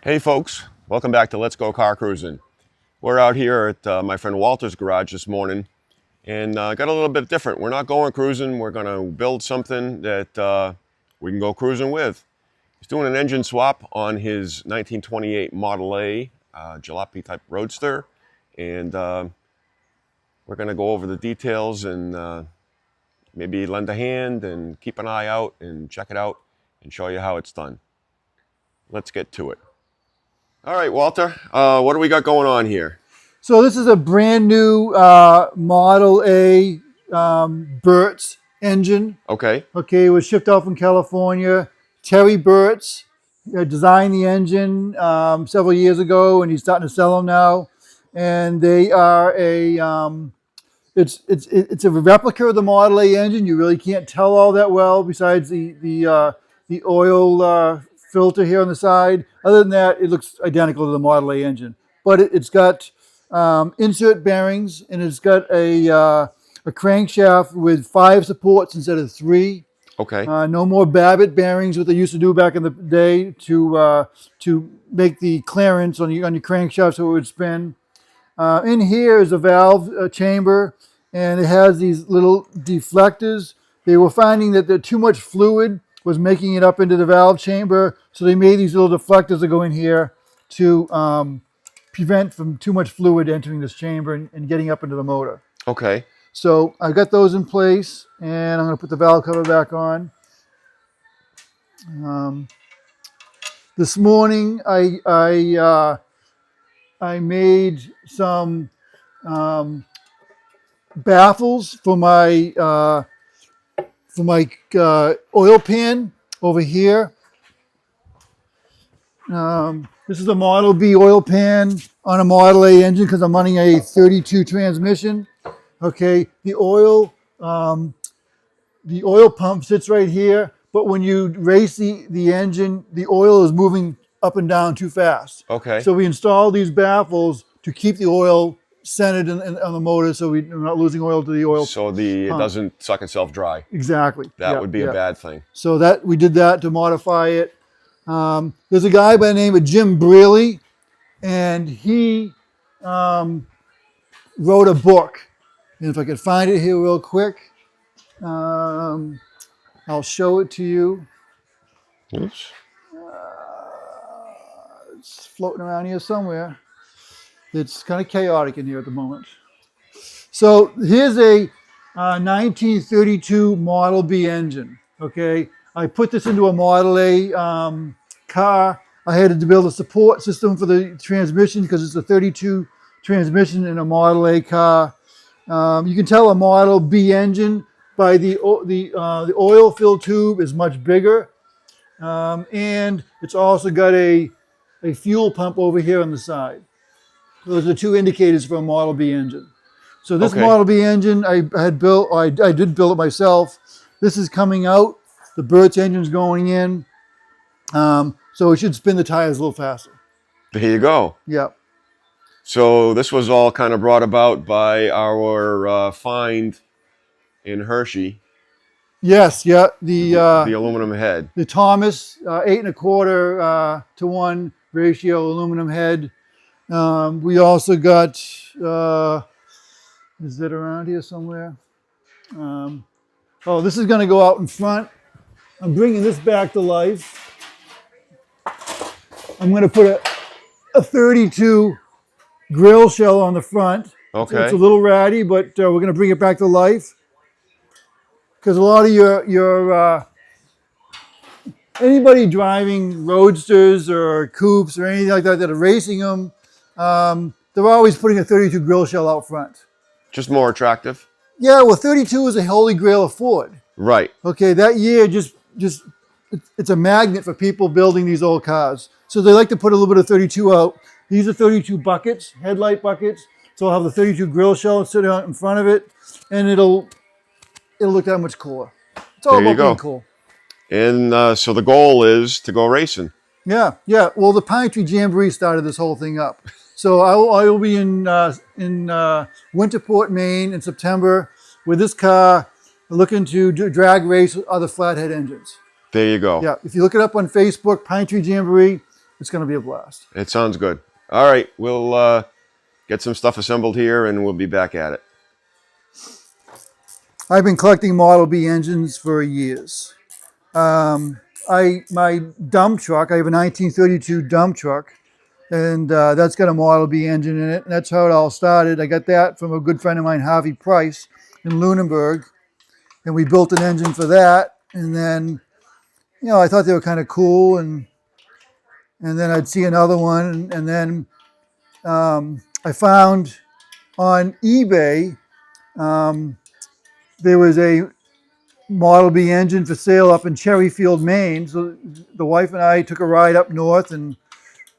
Hey folks, welcome back to Let's Go Car Cruising. We're out here at my friend Walter's garage this morning and got a little bit different. We're not going cruising, we're going to build something that we can go cruising with. He's doing an engine swap on his 1928 Model A jalopy type roadster, and we're going to go over the details and maybe lend a hand and keep an eye out and check it out and show you how it's done. Let's get to it. All right, Walter, what do we got going on here? So this is a brand new Model A Burtz engine. Okay. Okay, it was shipped out from California. Terry Burtz designed the engine several years ago, and he's starting to sell them now. And they are it's a replica of the Model A engine. You really can't tell all that well, besides the oil filter here on the side. Other than that, it looks identical to the Model A engine. But it's got insert bearings, and it's got a crankshaft with 5 supports instead of 3. Okay. No more Babbitt bearings, what they used to do back in the day to make the clearance on your crankshaft so it would spin. In here is a valve chamber, and it has these little deflectors. They were finding that too much fluid was making it up into the valve chamber, so they made these little deflectors that go in here to prevent from too much fluid entering this chamber and getting up into the motor. Okay. So I got those in place, and I'm going to put the valve cover back on. This morning I made some baffles for my oil pan over here. This is a Model B oil pan on a Model A engine because I'm running a 32 transmission. Okay, the oil pump sits right here, but when you race the engine, the oil is moving up and down too fast. Okay. So we install these baffles to keep the oil centered on the motor, so we're not losing oil to the oil. So it doesn't suck itself dry. Exactly. That would be a bad thing. So we did that to modify it. There's a guy by the name of Jim Brearley, and he wrote a book. And if I could find it here real quick, I'll show it to you. Oops. It's floating around here somewhere. It's kind of chaotic in here at the moment. So here's a 1932 Model B engine. Okay, I put this into a Model A car. I had to build a support system for the transmission because it's a 32 transmission in a Model A car. You can tell a Model B engine by the oil fill tube is much bigger, and it's also got a fuel pump over here on the side. Those are 2 indicators for a Model B engine. So this Model B engine I did build it myself. This is coming out. The Burtz engine's going in. So it should spin the tires a little faster. There you go. Yep. So this was all kind of brought about by our find in Hershey. Yes, yeah. The aluminum head. The Thomas 8 1/4 to 1 ratio aluminum head. We also got, is it around here somewhere? This is going to go out in front. I'm bringing this back to life. I'm going to put a 32 grill shell on the front. Okay. So it's a little ratty, but we're going to bring it back to life. Because a lot of your anybody driving roadsters or coupes or anything like that are racing them, they're always putting a 32 grill shell out front. Just more attractive? Yeah, well, 32 is a holy grail of Ford. Right. Okay, that year it's a magnet for people building these old cars. So they like to put a little bit of 32 out. These are 32 buckets, headlight buckets. So I'll have the 32 grill shell sitting out in front of it, and it'll look that much cooler. It's all about being cool. And so the goal is to go racing. Yeah. Well, the Pine Tree Jamboree started this whole thing up. So I will be in Winterport, Maine in September with this car, looking to drag race with other flathead engines. There you go. Yeah, if you look it up on Facebook, Pine Tree Jamboree, it's going to be a blast. It sounds good. All right, we'll get some stuff assembled here, and we'll be back at it. I've been collecting Model B engines for years. My dump truck, I have a 1932 dump truck, and that's got a Model B engine in it. And that's how it all started. I got that from a good friend of mine, Harvey Price, in Lunenburg, and we built an engine for that. And then, I thought they were kind of cool, and then I'd see another one, and then I found on eBay there was a Model B engine for sale up in Cherryfield, Maine. So the wife and I took a ride up north and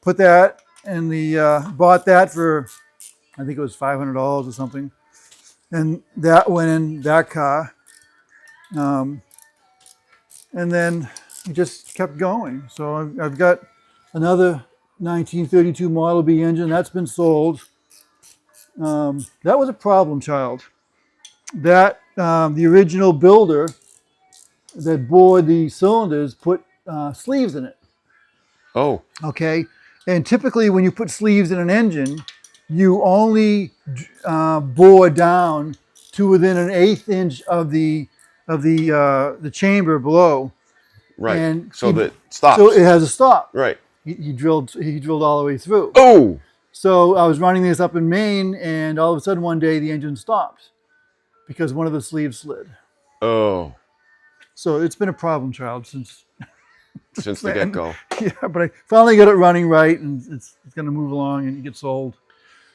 put that, and bought that for, I think it was $500 or something. And that went in that car. And then it just kept going. So I've got another 1932 Model B engine that's been sold. That was a problem child. That the original builder that bored the cylinders put sleeves in it. Oh. Okay, and typically when you put sleeves in an engine, you only bore down to within an 1/8 inch of the chamber below. Right. And so that stops. So it has a stop. Right. He drilled all the way through. Oh. So I was running this up in Maine, and all of a sudden one day the engine stopped because one of the sleeves slid. Oh. So it's been a problem child since the get-go. Yeah, but I finally got it running right, and it's going to move along and get sold.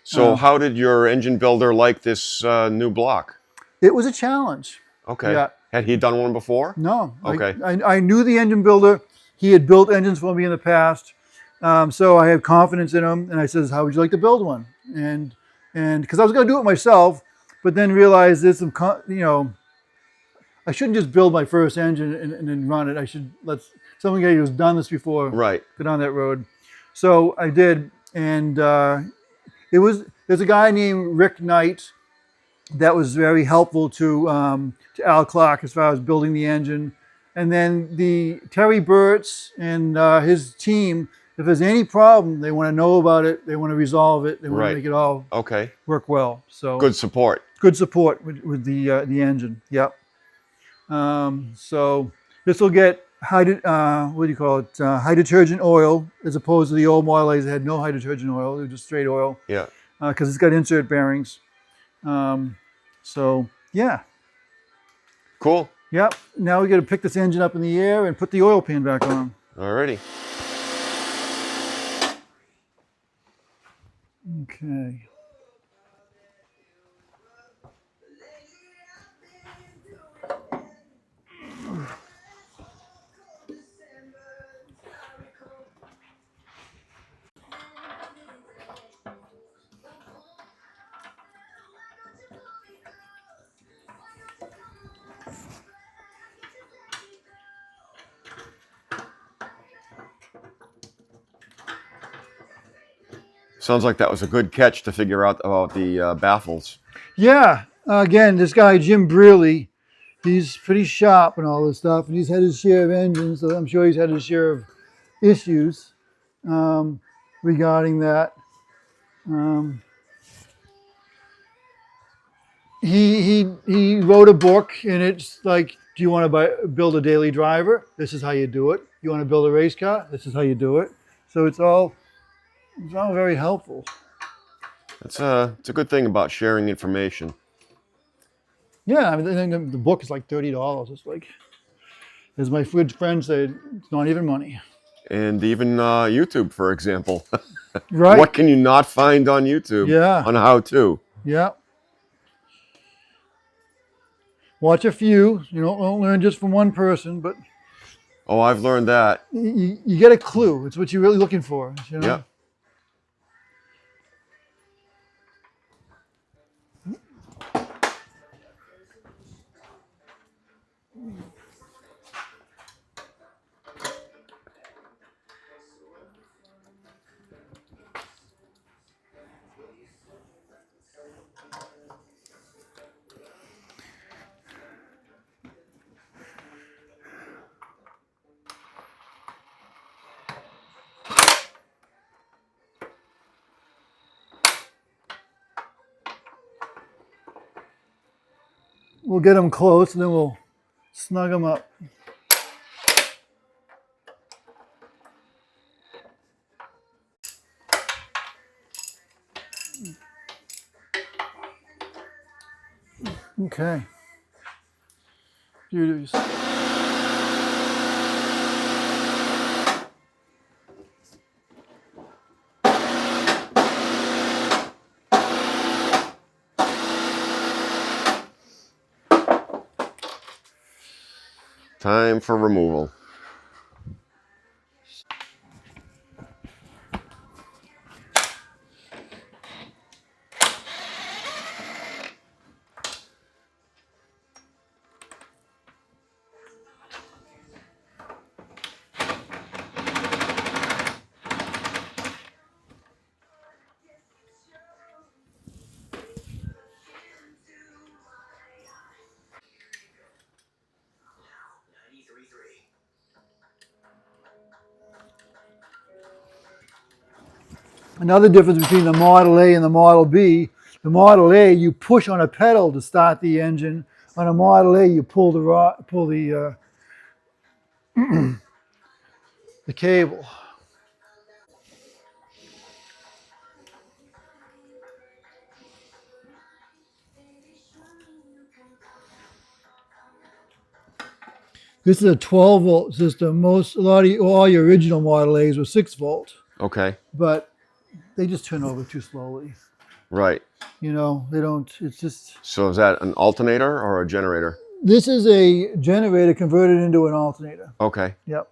So how did your engine builder like this new block? It was a challenge. Okay. Yeah. Had he done one before? No. Okay. I knew the engine builder. He had built engines for me in the past. So I had confidence in him, and I says, how would you like to build one? And because I was going to do it myself, but then realized there's some, I shouldn't just build my first engine and then run it. I should let someone who's done this before go down that road. So I did, and there's a guy named Rick Knight that was very helpful to Al Clark as far as building the engine. And then the Terry Burtz and his team, if there's any problem, they want to know about it, they want to resolve it, they want to make it all work well. So good support. Good support with the engine. Yep. So this will get high detergent oil, as opposed to the old Model A's that had no high detergent oil. They were just straight oil. Yeah. Because it's got insert bearings. So yeah. Cool. Yep. Now we got to pick this engine up in the air and put the oil pan back on. Alrighty. Okay. Sounds like that was a good catch to figure out about the baffles. Yeah. Again, this guy, Jim Brearley, he's pretty sharp and all this stuff, and he's had his share of engines, so I'm sure he's had his share of issues regarding that. He wrote a book, and it's like, do you want to build a daily driver? This is how you do it. You want to build a race car? This is how you do it. So it's all very helpful. It's a good thing about sharing information. Yeah, I mean, the book is like $30. It's like, as my good friend said, it's not even money. And even YouTube, for example. Right. What can you not find on YouTube? Yeah. On how to? Yeah. Watch a few. You don't learn just from one person, but oh, I've learned that. You get a clue. It's what you're really looking for. You know? Yeah. we'll get them close and then we'll snug them up. Okay. Beauties. Time for removal. Another difference between the Model A and the Model B, the Model A, you push on a pedal to start the engine. On a Model A, you pull the the cable. This is a 12-volt system. All your original Model A's were 6-volt, Okay. but they just turn over too slowly. Right. You know, they don't. It's just. So is that an alternator or a generator? This is a generator converted into an alternator. Okay. Yep.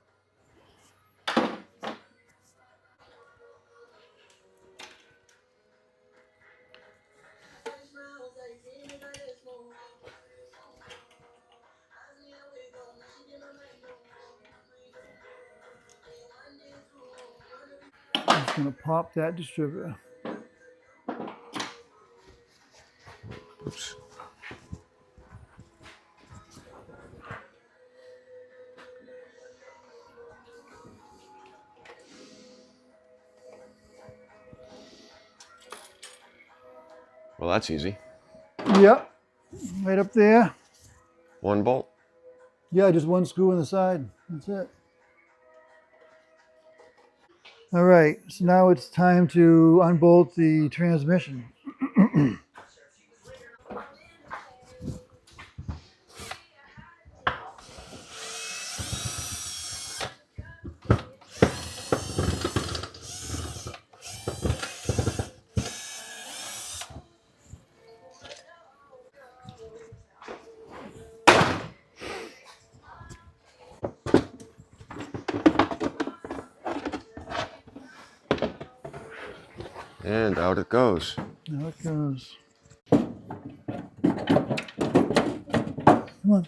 I'm just going to pop that distributor. Oops. Well, that's easy. Yep. Right up there. 1 bolt. Yeah, just one screw in the side. That's it. All right, so now it's time to unbolt the transmission. And out it goes. Now it goes. Come on.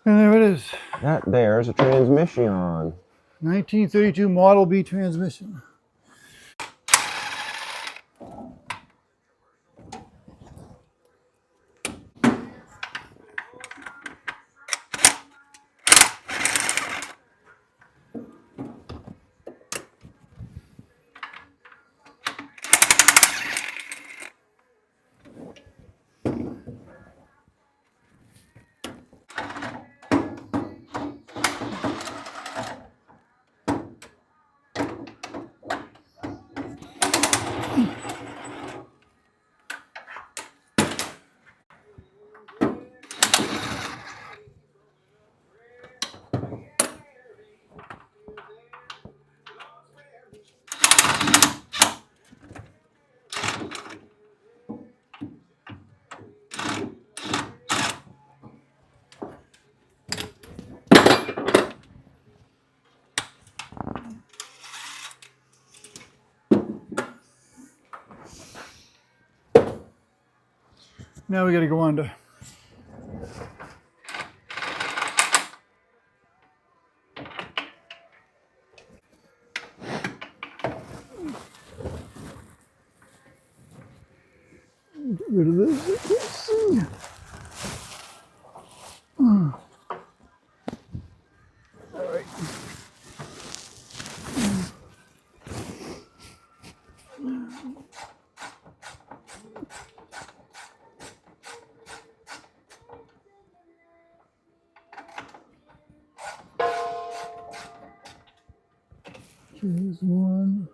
And there it is. That there's a transmission. 1932 Model B transmission. Now we got to go under. rid of this. All right. Here's one.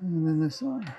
And then this one.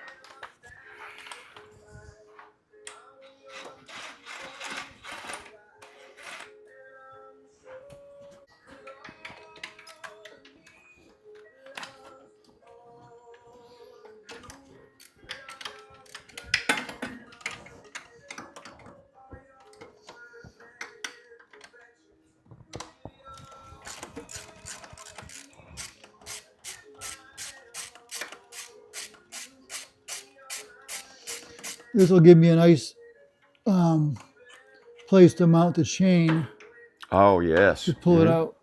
This will give me a nice place to mount the chain Oh, yes. to pull it out.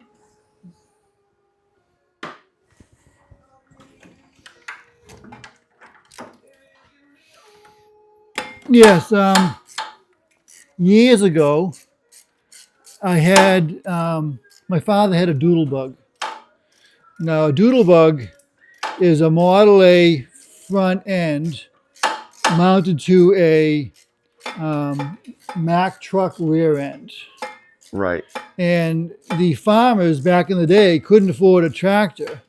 Yes, years ago, I had, my father had a doodlebug. Now, a doodlebug is a Model A front end mounted to a Mack truck rear end. Right. And the farmers back in the day couldn't afford a tractor,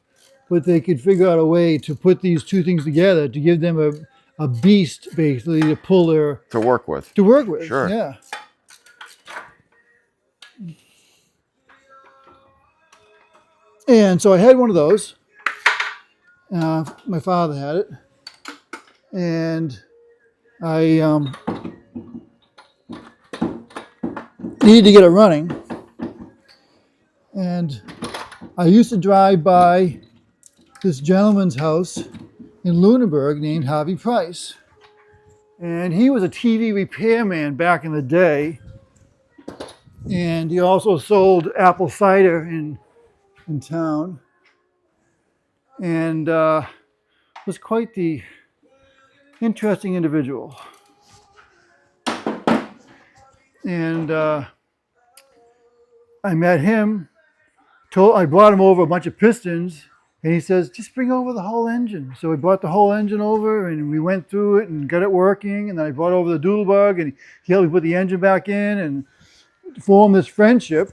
but they could figure out a way to put these two things together to give them a beast, basically, to pull their... To work with. To work with, Sure. yeah. And so I had one of those. My father had it. And I needed to get it running. And I used to drive by this gentleman's house in Lunenburg named Harvey Price. And he was a TV repairman back in the day. And he also sold apple cider in town. And was quite the interesting individual. And I met him, I brought him over a bunch of pistons, and he says, just bring over the whole engine. So we brought the whole engine over, and we went through it and got it working, and then I brought over the doodlebug, and he helped me put the engine back in and formed this friendship.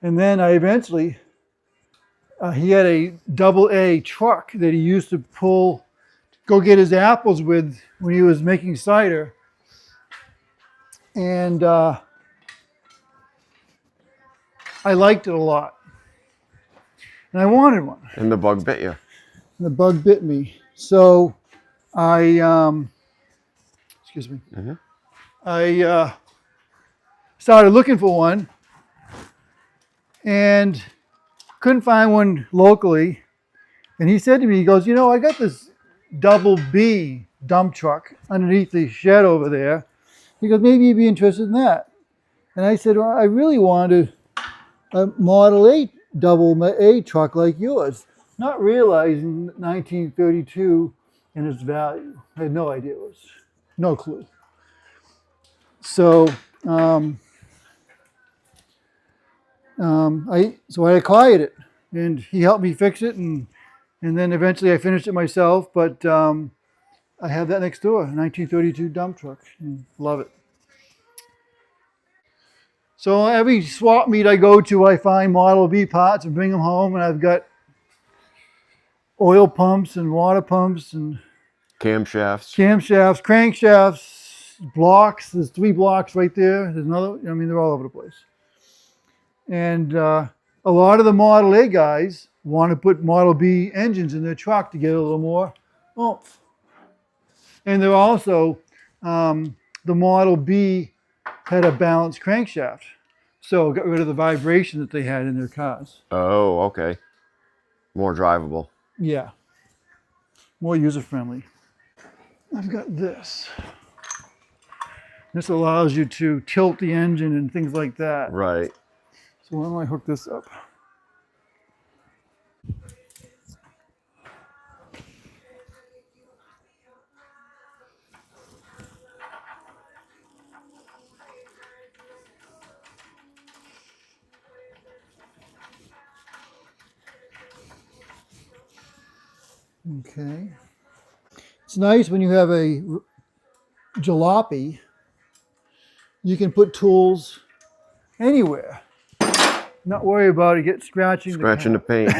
And then I eventually, he had a double A truck that he used to go get his apples with when he was making cider. And I liked it a lot. And I wanted one. And the bug bit you. And the bug bit me. So I, excuse me, I started looking for one and couldn't find one locally. And he said to me, he goes, you know, I got this double B dump truck underneath the shed over there. He goes, maybe you'd be interested in that. And I said, well, I really wanted a Model 8 double A truck like yours, not realizing 1932 and its value. I had no idea it was, no clue. So, I acquired it, and he helped me fix it, and then eventually I finished it myself. But I have that next door, a 1932 dump truck, and love it. So every swap meet I go to, I find Model B parts and bring them home, and I've got oil pumps and water pumps and Camshafts. Crankshafts, blocks. There's 3 blocks right there. There's another, I mean, they're all over the place. And a lot of the Model A guys want to put Model B engines in their truck to get a little more oomph. And they're also, the Model B had a balanced crankshaft. So got rid of the vibration that they had in their cars. Oh, okay. More drivable. Yeah. More user-friendly. I've got this. This allows you to tilt the engine and things like that. Right. So why don't I hook this up? Okay. It's nice when you have a jalopy, you can put tools anywhere. Not worry about it scratching Scratching the paint.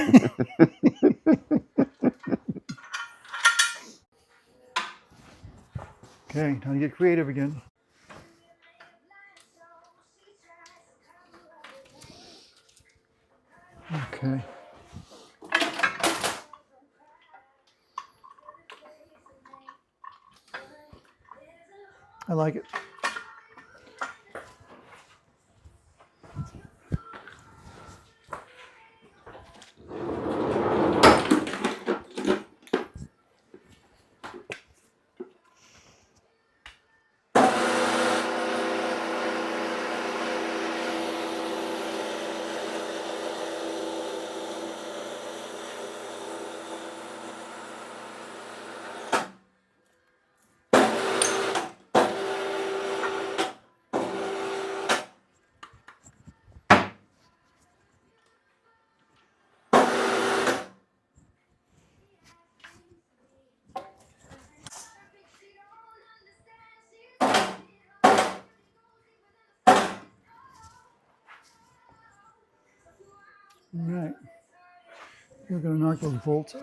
Okay, time to get creative again. Okay. I like it. All right. We're going to knock those bolts out.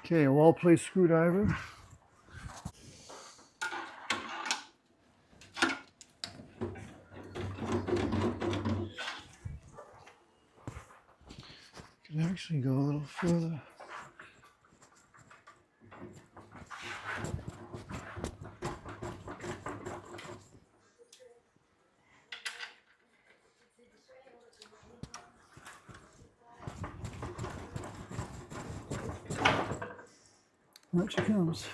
Okay, a well-placed screwdriver. Could actually go a little further. Out she comes.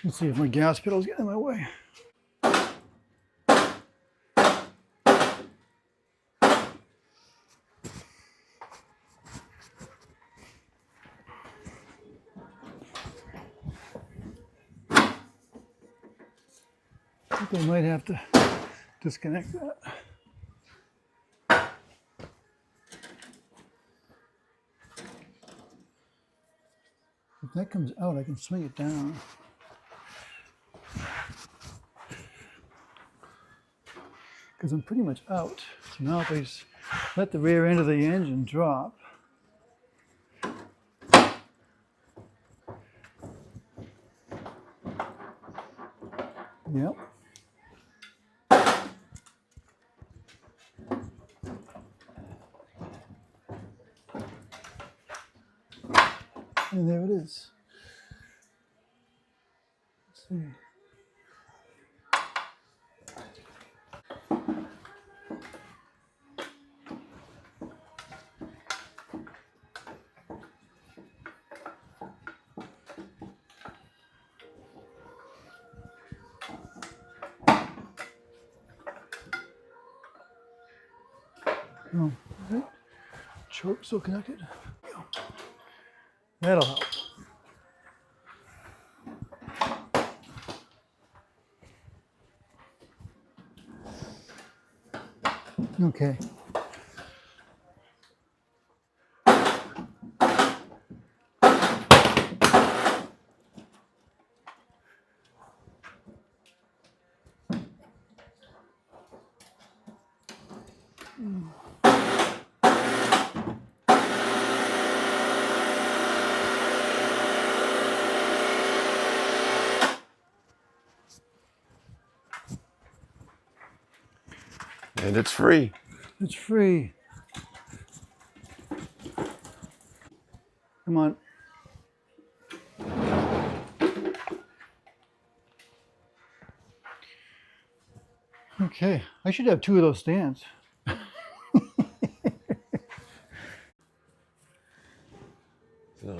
Let's see if my gas pedal's getting in my way. I think I might have to disconnect that. If that comes out, I can swing it down. Because I'm pretty much out. So now if I just let the rear end of the engine drop, yep. And there it is. Let's see. Oh, right. Choke still connected. That'll help. Okay. And it's free. It's free. Come on. Okay, I should have 2 of those stands. So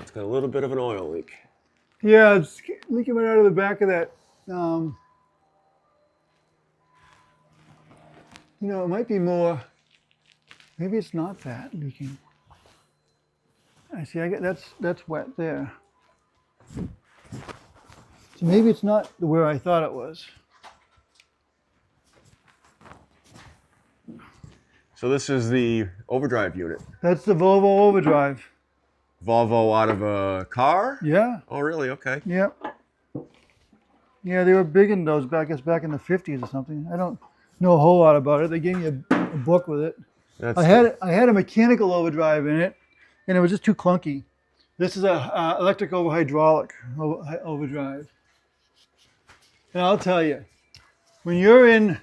it's got a little bit of an oil leak. Yeah, it's leaking right out of the back of that. You know, it might be more. Maybe it's not that leaking. I see. I get that's wet there. So maybe it's not where I thought it was. So this is the overdrive unit. That's the Volvo overdrive. Volvo out of a car? Yeah. Oh, really? Okay. Yep. Yeah, they were big in those back in the 50s or something. I don't know a whole lot about it. They gave me a book with it. I had a mechanical overdrive in it, and it was just too clunky. This is a electric over hydraulic overdrive. And I'll tell you, when you're in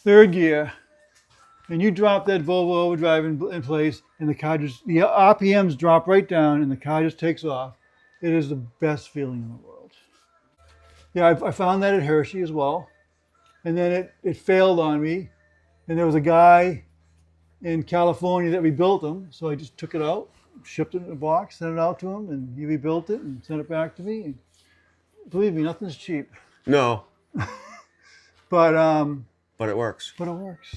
3rd gear and you drop that Volvo overdrive in place, and the RPMs drop right down, and the car just takes off, it is the best feeling in the world. Yeah, I found that at Hershey as well. And then it failed on me. And there was a guy in California that rebuilt them. So I just took it out, shipped it in a box, sent it out to him, and he rebuilt it and sent it back to me. And believe me, nothing's cheap. No. But it works. But it works.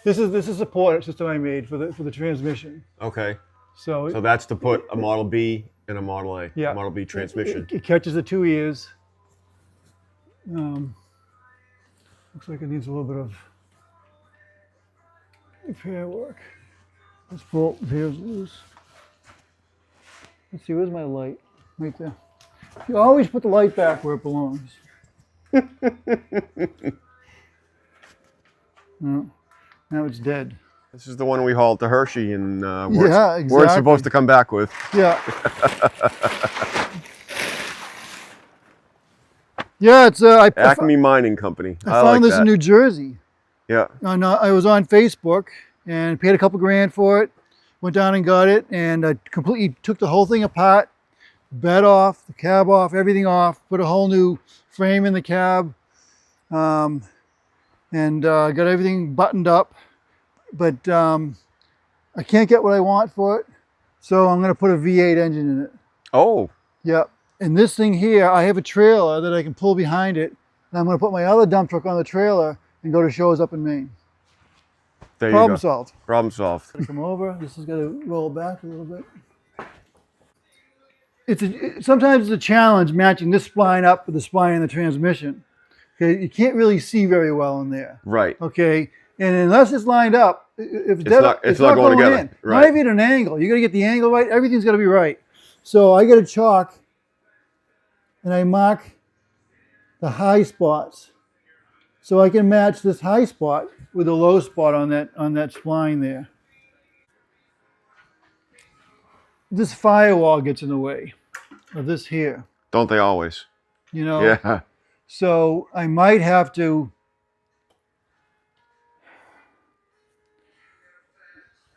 This is a support system I made for the transmission. Okay. So that's to put a Model B in a Model A. Yeah. A Model B transmission. It catches the 2 ears. Looks like it needs a little bit of repair work. This bolt here is loose. Let's see, where's my light? Right there. You always put the light back where it belongs. No, now it's dead. This is the one we hauled to Hershey and yeah, exactly. we're supposed to come back with. Yeah. Yeah, it's Acme Mining Company. I found this in New Jersey. Yeah. And I was on Facebook and paid a couple grand for it. Went down and got it, and I completely took the whole thing apart, bed off, the cab off, everything off, put a whole new frame in the cab, and got everything buttoned up. But I can't get what I want for it, so I'm going to put a V8 engine in it. Oh. Yep. And this thing here, I have a trailer that I can pull behind it, and I'm going to put my other dump truck on the trailer and go to shows up in Maine. There you Problem go. solved. Problem solved. Come over. This has got to roll back a little bit. Sometimes it's a challenge matching this spline up with the spline in the transmission. Okay, you can't really see very well in there. Right. Okay, and unless it's lined up, if it's not going together. in. Right. Not even an angle. You got to get the angle right. Everything's got to be right. So I get a chalk, and I mark the high spots, so I can match this high spot with a low spot on that spline there. This firewall gets in the way of this here. Don't they always? You know? Yeah. So I might have to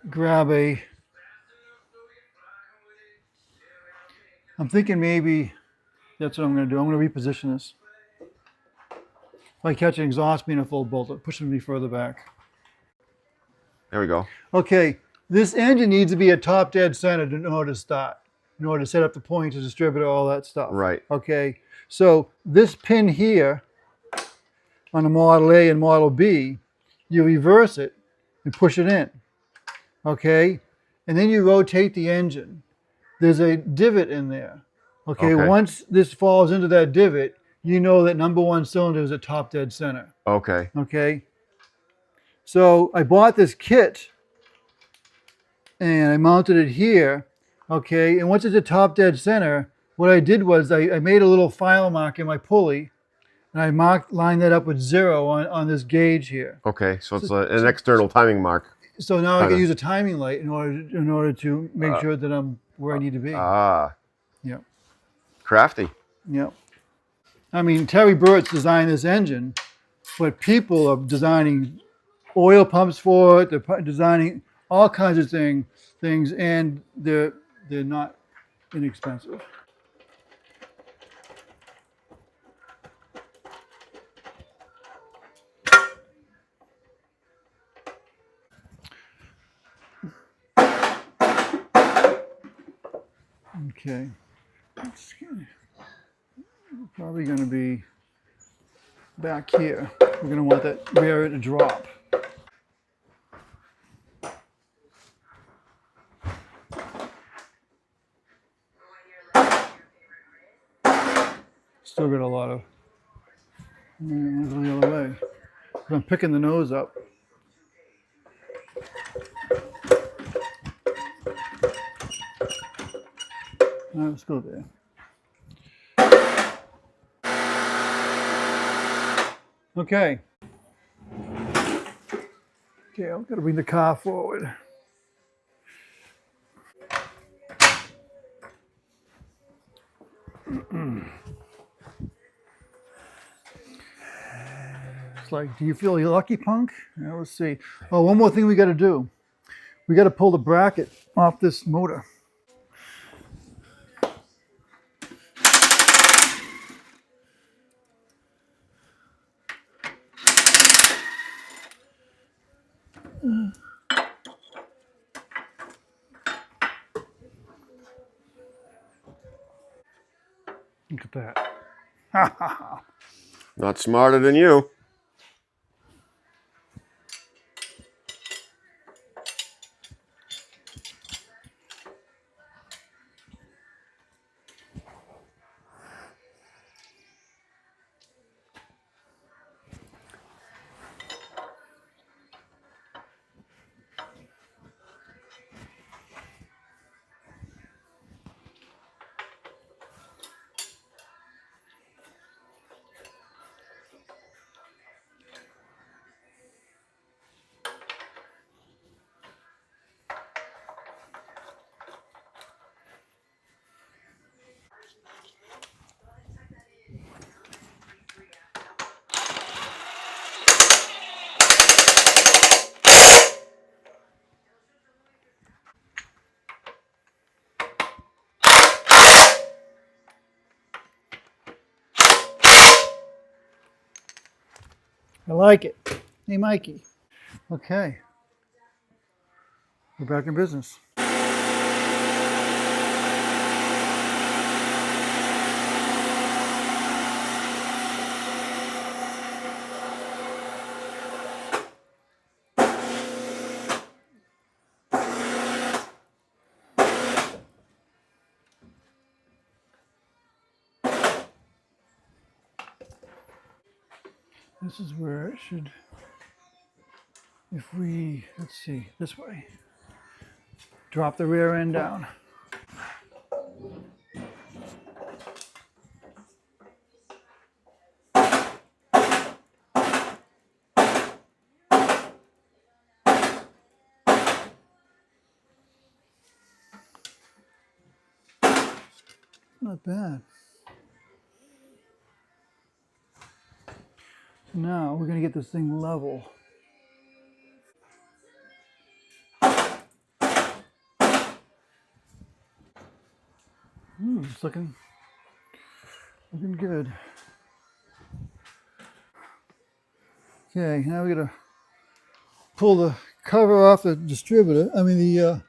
grab I'm thinking maybe that's what I'm going to do. I'm going to reposition this. If I catch an exhaust being a full bolt, it pushes me further back. There we go. Okay, this engine needs to be at top dead center in order to start, in order to set up the point, to distributor, all that stuff. Right. Okay, so this pin here on the Model A and Model B, you reverse it, and push it in. Okay, and then you rotate the engine. There's a divot in there. Okay, Okay. once this falls into that divot, you know that number one cylinder is at top dead center. Okay. Okay, so I bought this kit and I mounted it here. Okay, and once it's at top dead center, what I did was I made a little file mark in my pulley, and I lined that up with 0 on this gauge here. Okay. So it's an external timing mark. So now I Kinda. can use a timing light in order to make sure that I'm where I need to be. Ah, Yeah, crafty. yeah. I mean, Terry Burtz designed this engine, but people are designing oil pumps for it. They're designing all kinds of things, and they're not inexpensive. Okay, it's probably going to be back here. We're going to want that rear to drop. Still got a lot of. I'm going to go the other way. I'm picking the nose up. All right, let's go there. Okay. Okay, I'm going to bring the car forward. It's like, do you feel you're lucky, punk? Now let's see. Oh, one more thing we got to do. We got to pull the bracket off this motor. Look at that. Not smarter than you. I like it. Hey, Mikey. Okay. We're back in business. This is where it should, if we, let's see, this way. Drop the rear end down. Not bad. Now we're going to get this thing level. It's looking good. Okay, now we got to pull the cover off the distributor. I mean the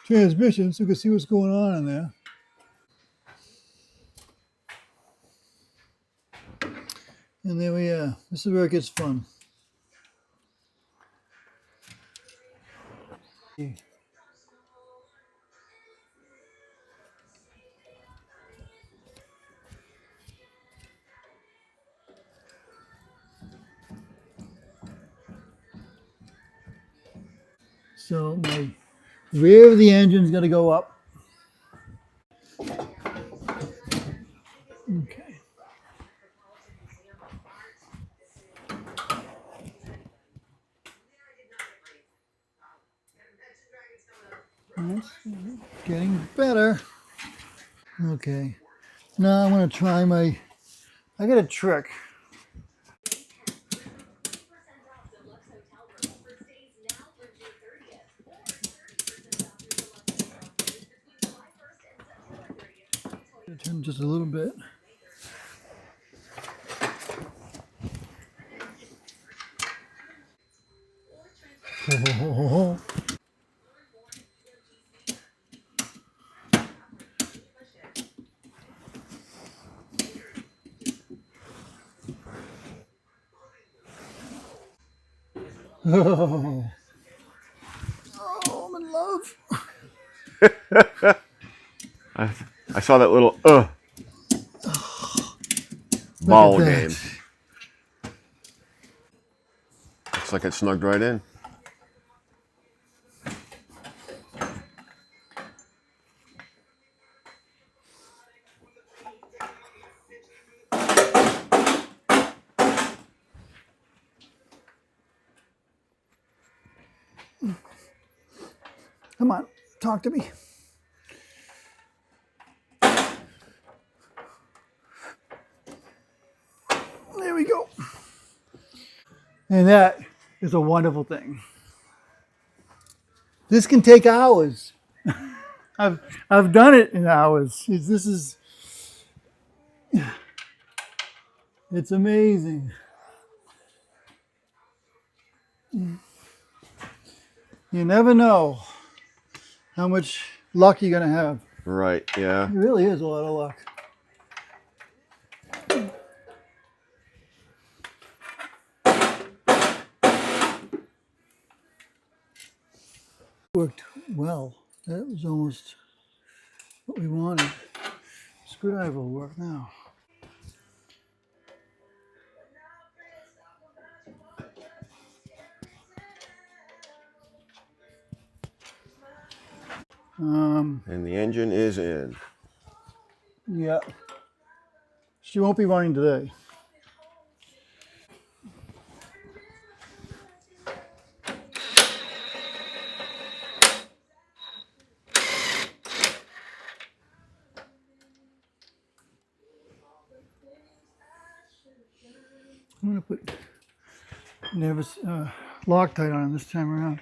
transmission, so we can see what's going on in there. And there we are. This is where it gets fun. So my rear of the engine's going to go up. Okay. That's getting better. Okay. Now I'm going to try I got a trick. Turn just a little bit. Oh. Oh, I'm in love. I saw that little ball game. Looks like it snugged right in. Come on, talk to me. There we go. And that is a wonderful thing. This can take hours. I've done it in hours. It's amazing. You never know how much luck you're gonna have. Right, yeah. It really is a lot of luck. Worked well. That was almost what we wanted. Screwdriver will work now. And the engine is in. Yeah. She won't be running today. I'm gonna put Loctite on this time around.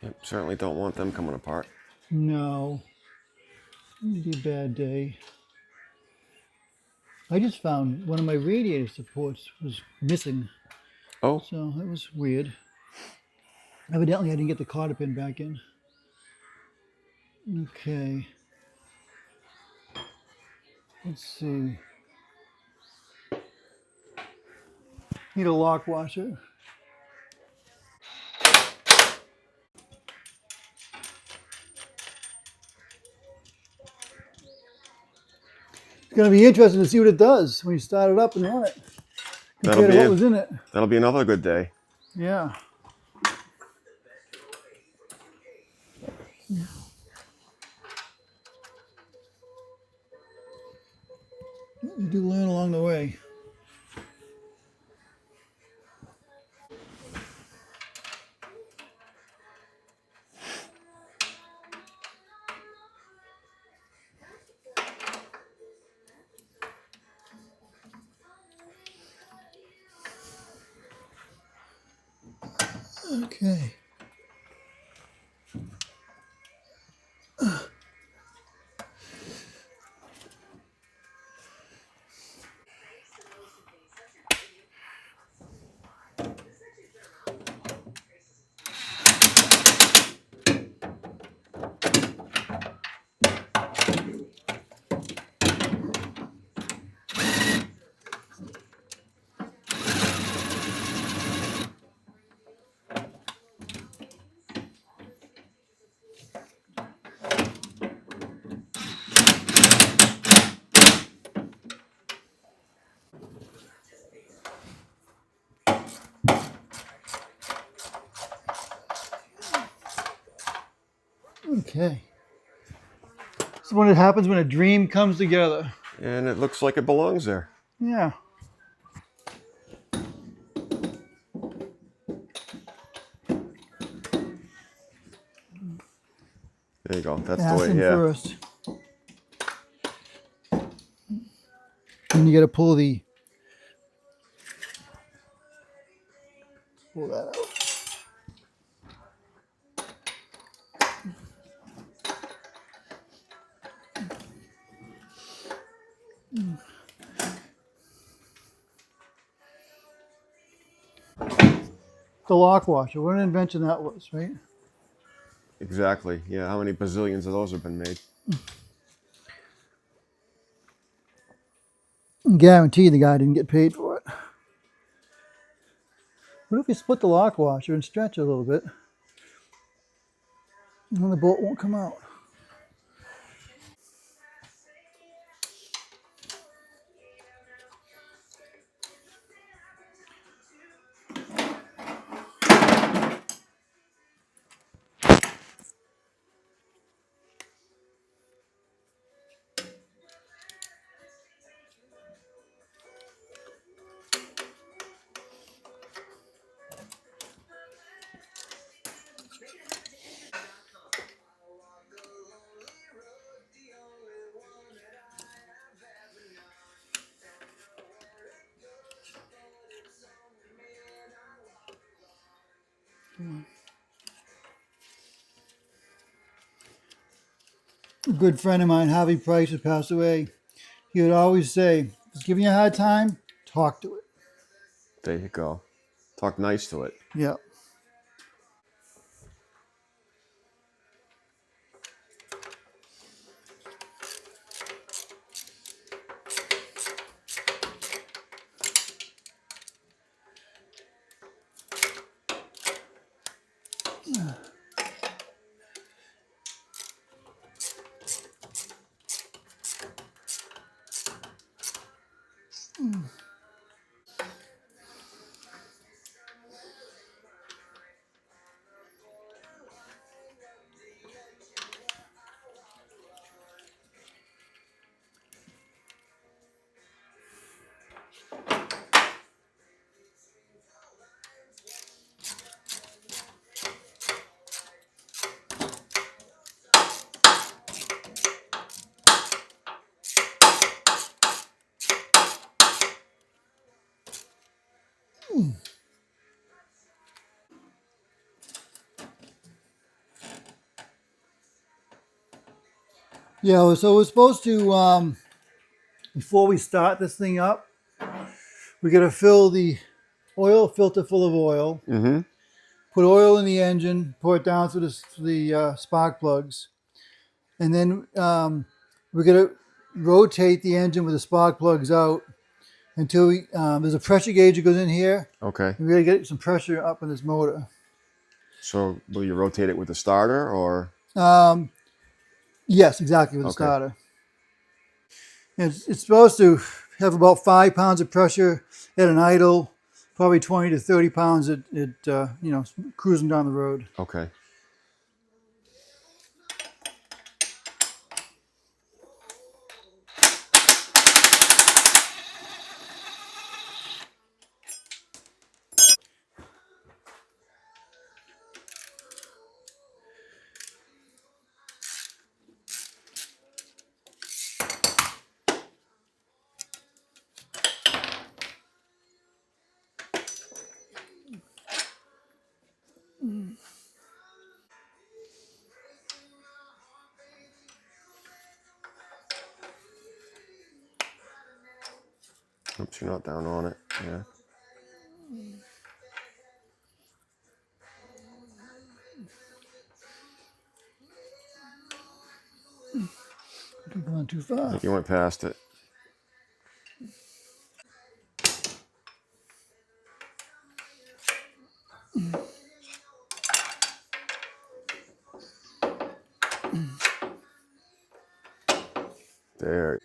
Yep, certainly don't want them coming apart. No, it'd be a bad day. I just found one of my radiator supports was missing, Oh, so that was weird. Evidently, I didn't get the cotter pin back in. Okay. Let's see. Need a lock washer. It's going to be interesting to see what it does when you start it up and run it compared to what was in it. that'll be another good day. Yeah. You do learn along the way. Okay. Okay. So what happens when a dream comes together. And it looks like it belongs there. Yeah. There you go. That's the way. Fasten Yeah. first. And you got to pull that out. The lock washer. What an invention that was, right? Exactly. Yeah. How many bazillions of those have been made? Guarantee the guy didn't get paid for it. What if you split the lock washer and stretch it a little bit? And then the bolt won't come out. A good friend of mine, Harvey Price, had passed away. He would always say, if it's giving you a hard time, talk to it. There you go. Talk nice to it. Yeah. Yeah, so we're supposed to, before we start this thing up, we got to fill the oil filter full of oil, Mm-hmm. put oil in the engine, pour it down through the spark plugs, and then we're going to rotate the engine with the spark plugs out until there's a pressure gauge that goes in here. Okay. We got to get some pressure up in this motor. So will you rotate it with the starter or? Yes, exactly, with the Okay. starter. It's supposed to have about 5 pounds of pressure at an idle, probably 20 to 30 pounds at cruising down the road. Okay. Oops, you're not down on it. Yeah. I've gone too I far. think you went past it. There.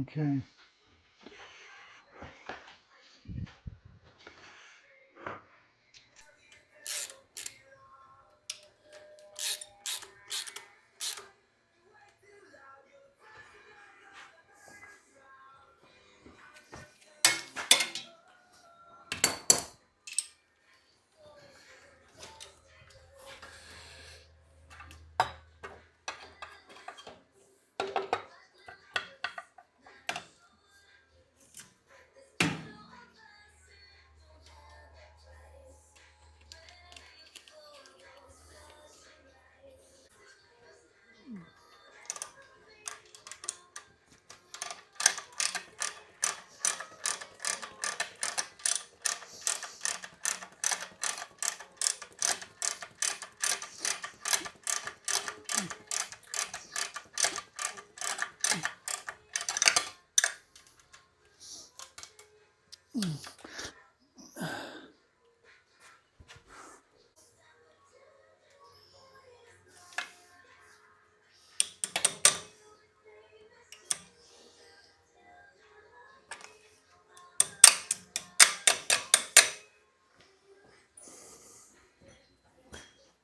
Okay.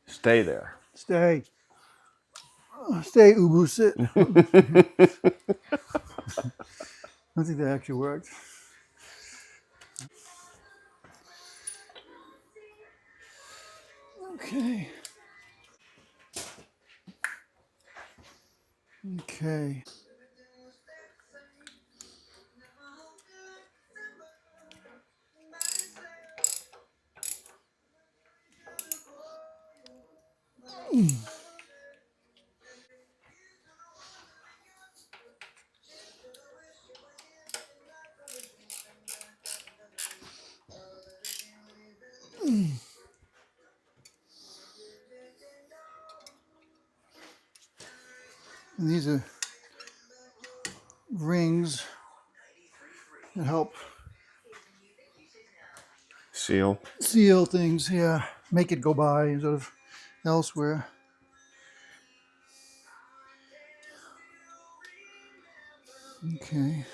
Stay there. Stay. Stay, Ubu, sit. I don't think that actually worked. Okay. Okay. And these are rings that help Seal. seal things, yeah. Make it go by instead of elsewhere. Okay.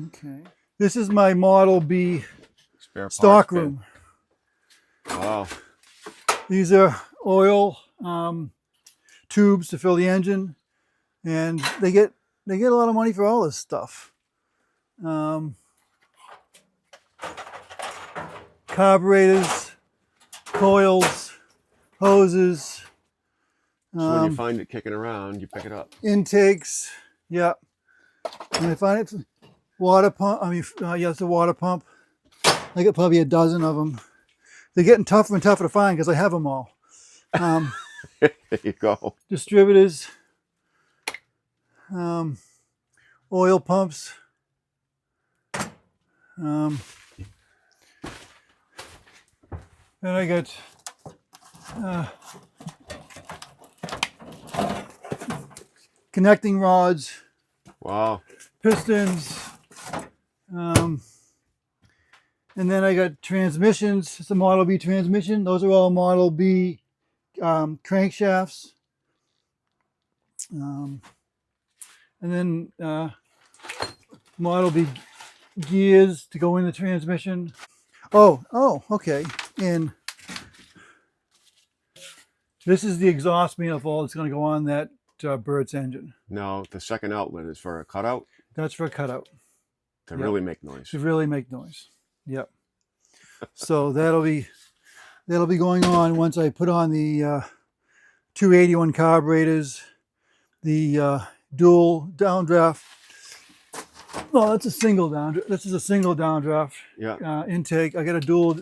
Okay. This is my Model B Spare parts stock bin. room. Wow. These are oil tubes to fill the engine, and they get a lot of money for all this stuff. Carburetors, coils, hoses, So when you find it kicking around, you pick it up. Intakes, yeah. When I find it, water pump, yeah, it's a water pump. I got probably a dozen of them. They're getting tougher and tougher to find because I have them all. There you go. Distributors, oil pumps. And I got connecting rods, Wow. pistons, and then I got transmissions. It's a Model B transmission. Those are all Model B crankshafts. And then Model B gears to go in the transmission. Oh, okay. And this is the exhaust manifold that's going to go on that Burtz engine. No, the second outlet is for a cutout That's for a cutout. to really make noise. To really make noise. Yep. So that'll be going on once I put on the 281 carburetors, the dual downdraft. Oh, that's a single downdraft. This is a single downdraft intake. I got a dual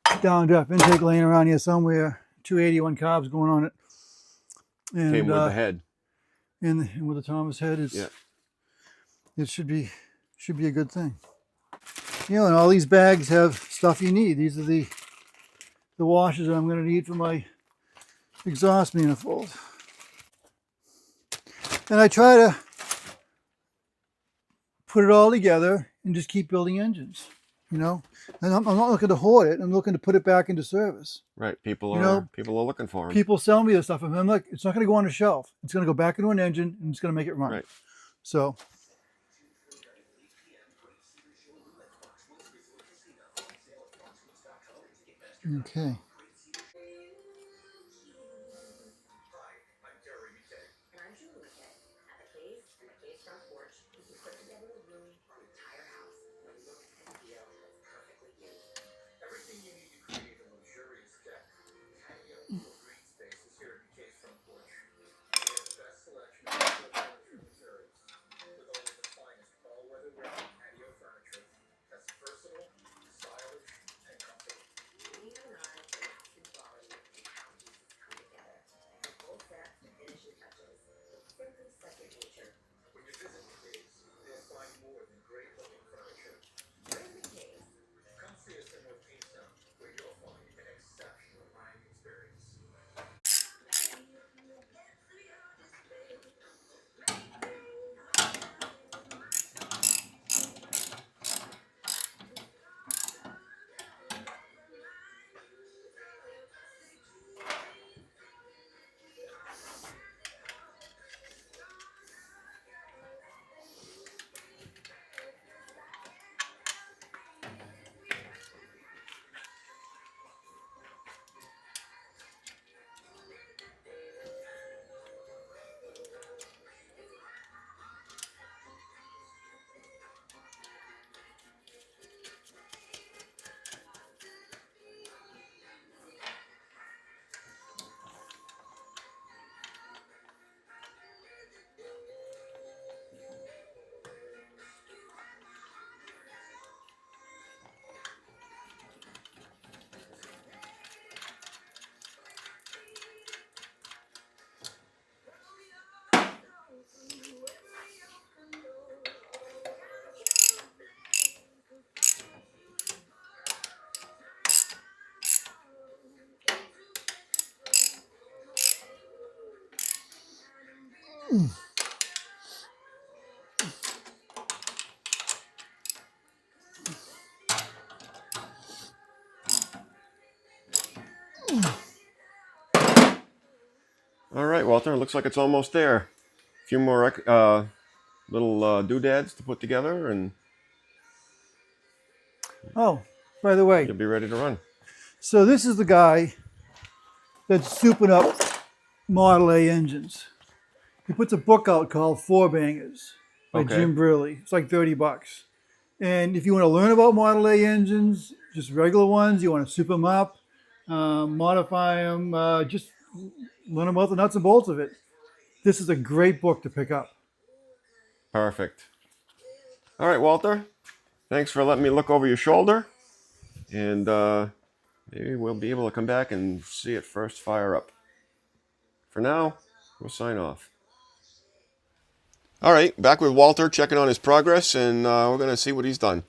downdraft intake laying around here somewhere. 281 carbs going on it. And, came with the head. And with the Thomas head, it should be a good thing. You know, and all these bags have stuff you need. These are the washers that I'm going to need for my exhaust manifold. And I try to put it all together and just keep building engines, you know. And I'm not looking to hoard it. I'm looking to put it back into service. Right. People are looking for them. People sell me this stuff, and I'm like, it's not going to go on a shelf. It's going to go back into an engine, and it's going to make it run. Right. So. Okay. All right, Walter. Looks like it's almost there. A few more little doodads to put together, and Oh, by the way, you'll be ready to run. so this is the guy that's souping up Model A engines. He puts a book out called Four Bangers by Jim Brearley. It's like $30. And if you want to learn about Model A engines, just regular ones, you want to soup them up, modify them, just learn about the nuts and bolts of it. This is a great book to pick up. Perfect. All right, Walter. Thanks for letting me look over your shoulder. And maybe we'll be able to come back and see it first fire up. For now, we'll sign off. All right, back with Walter, checking on his progress, and we're going to see what he's done.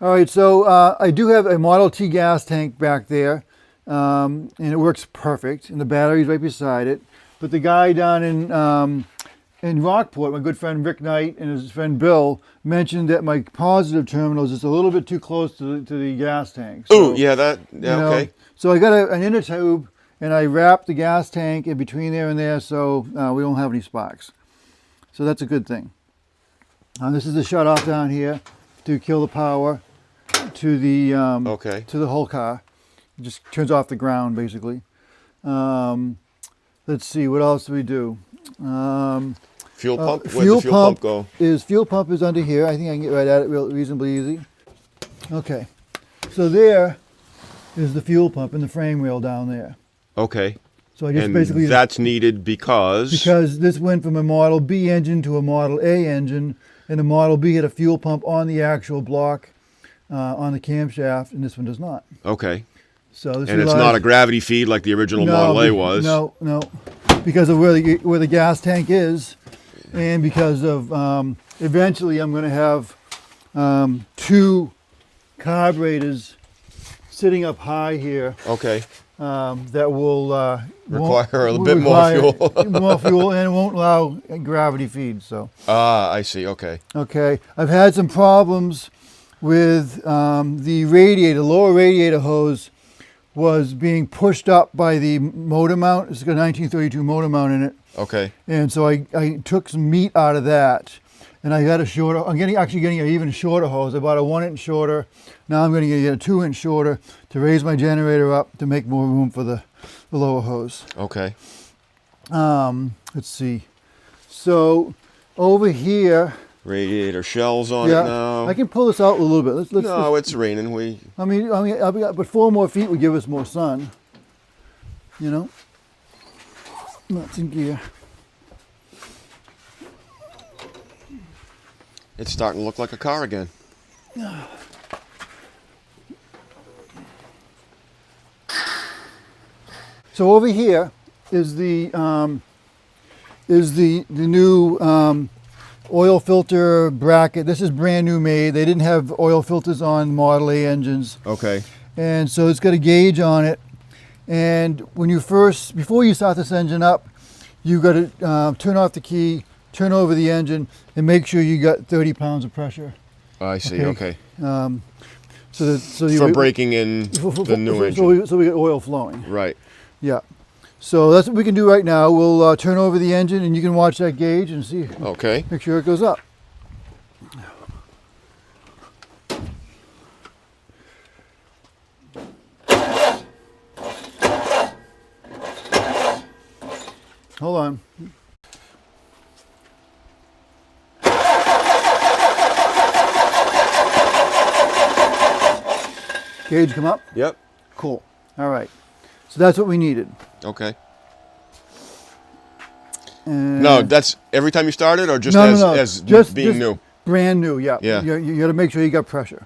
All right, so I do have a Model T gas tank back there, and it works perfect, and the battery's right beside it. But the guy down in Rockport, my good friend Rick Knight and his friend Bill, mentioned that my positive terminal is just a little bit too close to the gas tank. So, Ooh, yeah, okay. So I got an inner tube, and I wrapped the gas tank in between there and there, so we don't have any sparks. So that's a good thing. This is the shut off down here to kill the power to the to the whole car. It just turns off the ground basically. Let's see, what else do we do? Fuel pump? Where's Fuel the fuel pump go? Fuel pump is under here. I think I can get right at it reasonably easy. Okay, so there is the fuel pump and the frame rail down there. Okay. So I just And basically that's needed because this went from a Model B engine to a Model A engine, and the Model B had a fuel pump on the actual block on the camshaft, and this one does not. Okay. So this And it's not a gravity feed like the original Model A was. No, because of where the gas tank is, and because of eventually I'm going to have 2 carburetors sitting up high here. Okay. That will Require a bit more fuel. More fuel, and it won't allow gravity feed. So. I see. Okay. Okay. I've had some problems with the radiator. Lower radiator hose was being pushed up by the motor mount. It's got a 1932 motor mount in it. Okay. And so I took some meat out of that, and I got a shorter. I'm actually getting an even shorter hose. I bought a 1-inch shorter. Now I'm going to get a 2-inch shorter to raise my generator up to make more room for the lower hose. Okay. Let's see. So over here. Radiator shells on it now. I can pull this out a little bit. No, it's raining. But 4 more feet would give us more sun. You know. That's in gear. It's starting to look like a car again. So over here is the new oil filter bracket. This is brand new made. They didn't have oil filters on Model A engines. Okay. And so it's got a gauge on it. And before you start this engine up, you got to turn off the key, turn over the engine, and make sure you got 30 pounds of pressure. I see. Okay. For breaking in the new engine. So we get oil flowing. Right. Yeah. So that's what we can do right now. We'll turn over the engine, and you can watch that gauge and see. Okay. Make sure it goes up. Hold on. Gauge come up? Yep. Cool. All right. So that's what we needed. Okay. And No, that's every time you start it, or just just being new? Brand new, yeah. Yeah. You got to make sure you got pressure.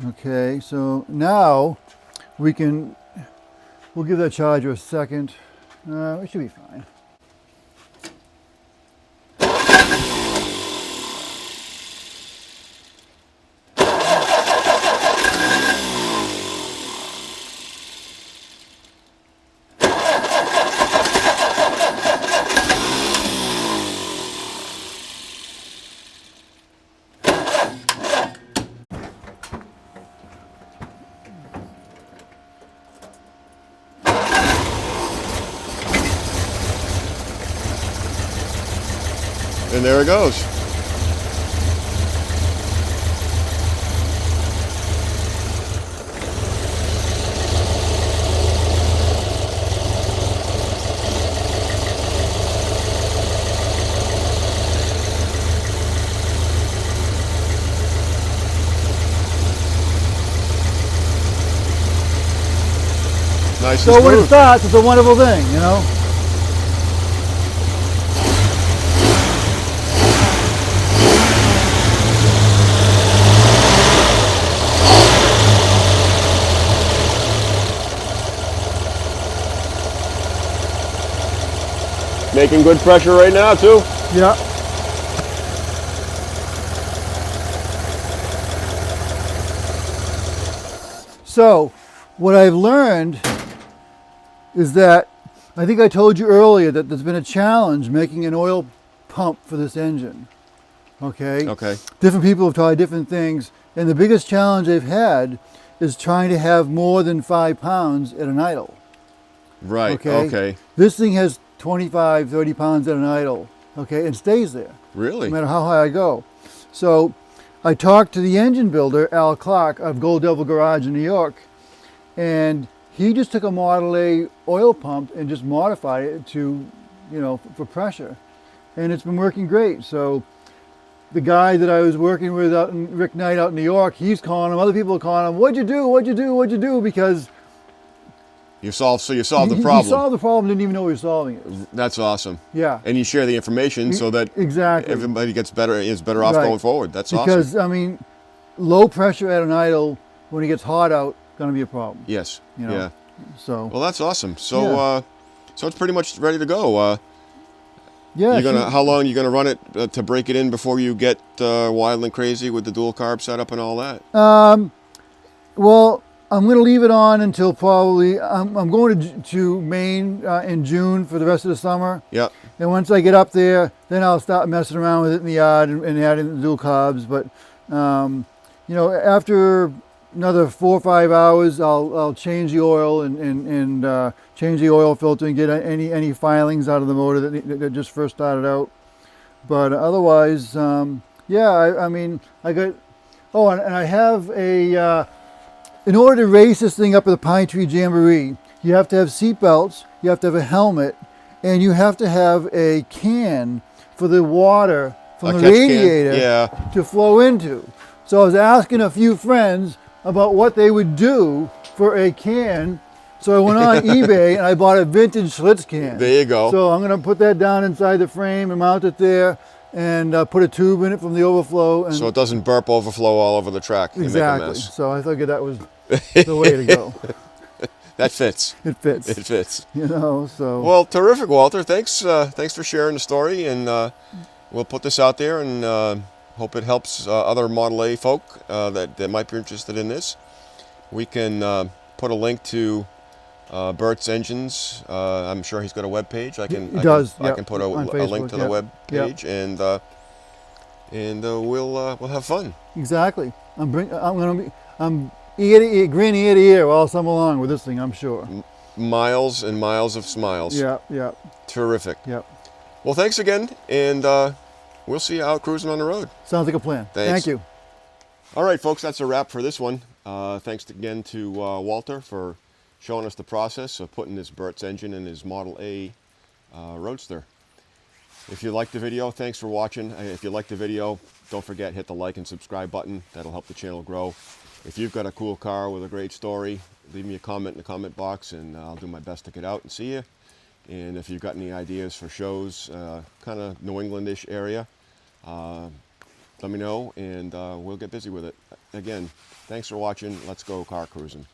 Okay, so now we'll give that charger a second. It should be fine. And there it goes. Nice and So when it smooth. starts, it's a wonderful thing, you know. Making good pressure right now too. Yeah. So, what I've learned is that, I think I told you earlier that there's been a challenge making an oil pump for this engine. Okay? Okay. Different people have tried different things, and the biggest challenge they've had is trying to have more than 5 pounds at an idle. Right. Okay? Okay. This thing has 25, 30 pounds at an idle, okay, and stays there. Really? No matter how high I go. So I talked to the engine builder, Al Clark, of Gold Devil Garage in New York, and he just took a Model A oil pump and just modified it to, you know, for pressure. And it's been working great. So the guy that I was working with out in Rick Knight out in New York, he's calling him, other people are calling him, what'd you do, what'd you do, what'd you do? Because you solved the problem. He solved the problem, didn't even know he was solving it. That's awesome. Yeah. And you share the information so that exactly everybody gets better, is better off Right. going forward. That's because, awesome. I mean, low pressure at an idle, when it gets hot out, going to be a problem. Yes. You know? Yeah. So, Well, that's awesome. So, Yeah. so it's pretty much ready to go. yeah. How long you gonna run it to break it in before you get wild and crazy with the dual carb setup and all that? Well, I'm going to leave it on until probably, I'm going to Maine in June for the rest of the summer. Yep. And once I get up there, then I'll start messing around with it in the yard and adding the dual carbs. But, you know, after another 4 or 5 hours, I'll change the oil and change the oil filter and get any filings out of the motor that just first started out. But otherwise, yeah, I mean, I got, oh, and I have a, in order to race this thing up at the Pine Tree Jamboree, you have to have seat belts, you have to have a helmet, and you have to have a can for the water from A the catch can? radiator Yeah. to flow into. So I was asking a few friends about what they would do for a can. So I went on eBay and I bought a vintage Schlitz can. There you go. So I'm going to put that down inside the frame and mount it there and put a tube in it from the overflow. And So it doesn't burp overflow all over the track and make a exactly. mess. So I figured that was the way to go. That fits. It fits. It fits. You know, so. Well, terrific, Walter. Thanks for sharing the story, and we'll put this out there and hope it helps other Model A folk that might be interested in this. We can put a link to Burtz Engines. I'm sure he's got a web page. I can put a link to the web page, and we'll have fun. Exactly. I'm grin ear to ear all summer long with this thing, I'm sure. Miles and miles of smiles. Yeah, yeah. Terrific. Yep. Well, thanks again, and we'll see you out cruising on the road. Sounds like a plan. Thanks. Thank you. All right, folks, that's a wrap for this one. Thanks again to Walter for showing us the process of putting this Burtz engine in his Model A Roadster. If you liked the video, thanks for watching. If you liked the video, don't forget, hit the like and subscribe button. That'll help the channel grow. If you've got a cool car with a great story, leave me a comment in the comment box, and I'll do my best to get out and see you. And if you've got any ideas for shows, kind of New England-ish area, let me know, and we'll get busy with it. Again, thanks for watching. Let's go car cruising.